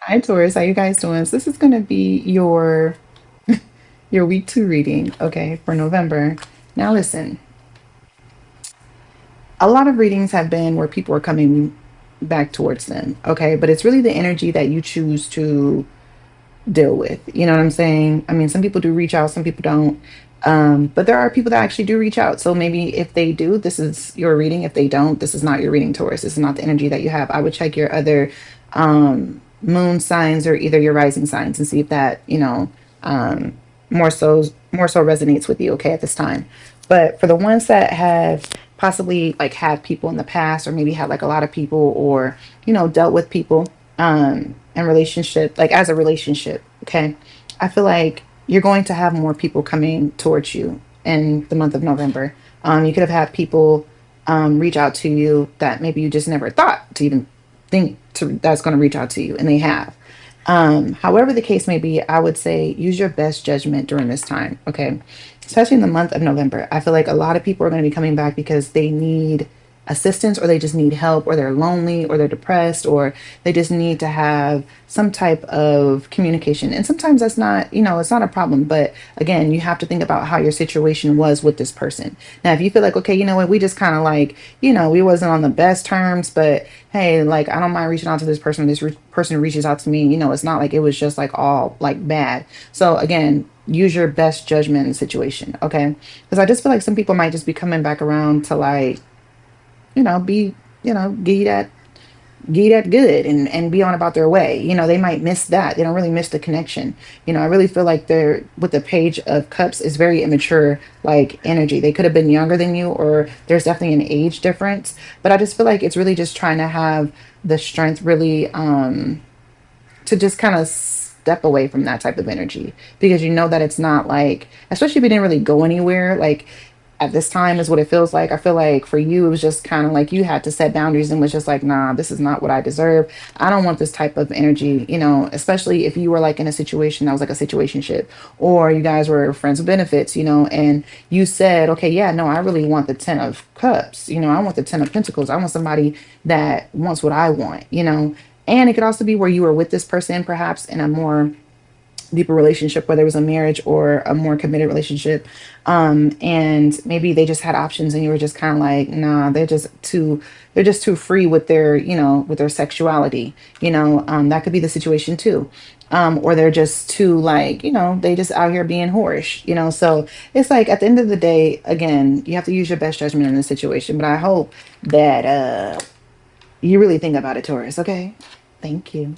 Hi Taurus, how you guys doing? So this is going to be your week 2 reading, okay, for November. Now listen, a lot of readings have been where people are coming back towards them, okay, but it's really the energy that you choose to deal with. You know what I'm saying? I mean, some people do reach out, some people don't. But there are people that actually do reach out. So maybe if they do, this is your reading. If they don't, this is not your reading, Taurus. This is not the energy that you have. I would check your other moon signs or either your rising signs and see if that, um, more so resonates with you, okay, at this time. But for the ones that have possibly like had people in the past or maybe had like a lot of people or, dealt with people and relationship, like as a relationship, okay, I feel like you're going to have more people coming towards you in the month of November. You could have had people reach out to you that maybe you just never thought to even think to that's going to reach out to you, and they have. However the case may be, I would say use your best judgment during this time, okay? Especially in the month of November. I feel like a lot of people are going to be coming back because they need assistance or they just need help or they're lonely or they're depressed or they just need to have some type of communication. And sometimes that's not, it's not a problem. But again, you have to think about how your situation was with this person. Now, if you feel like, okay, you know what, we just kind of like, we wasn't on the best terms, but hey, like, I don't mind reaching out to this person. Person reaches out to me, it's not like it was just like all like bad. So again, use your best judgment in the situation. Okay. Because I just feel like some people might just be coming back around to like, be, give that good and be on about their way. They might miss that. They don't really miss the connection. I really feel like they're with the Page of Cups is very immature, like energy. They could have been younger than you, or there's definitely an age difference. But I just feel like it's really just trying to have the strength really to just kind of step away from that type of energy because you know that it's not like, especially if you didn't really go anywhere, like at this time is what it feels like. I feel like for you, it was just kind of like you had to set boundaries and was just like, nah, this is not what I deserve. I don't want this type of energy, especially if you were like in a situation that was like a situationship or you guys were friends with benefits, and you said, okay, yeah, no, I really want the 10 of cups. I want the 10 of pentacles. I want somebody that wants what I want, and it could also be where you were with this person perhaps in a more deeper relationship, whether it was a marriage or a more committed relationship. And maybe they just had options and you were just kind of like, nah, they're just too free with their, with their sexuality, that could be the situation too. Or they're just too like, they just out here being whorish, so it's like at the end of the day, again, you have to use your best judgment in this situation. But I hope that you really think about it, Taurus. Okay. Thank you.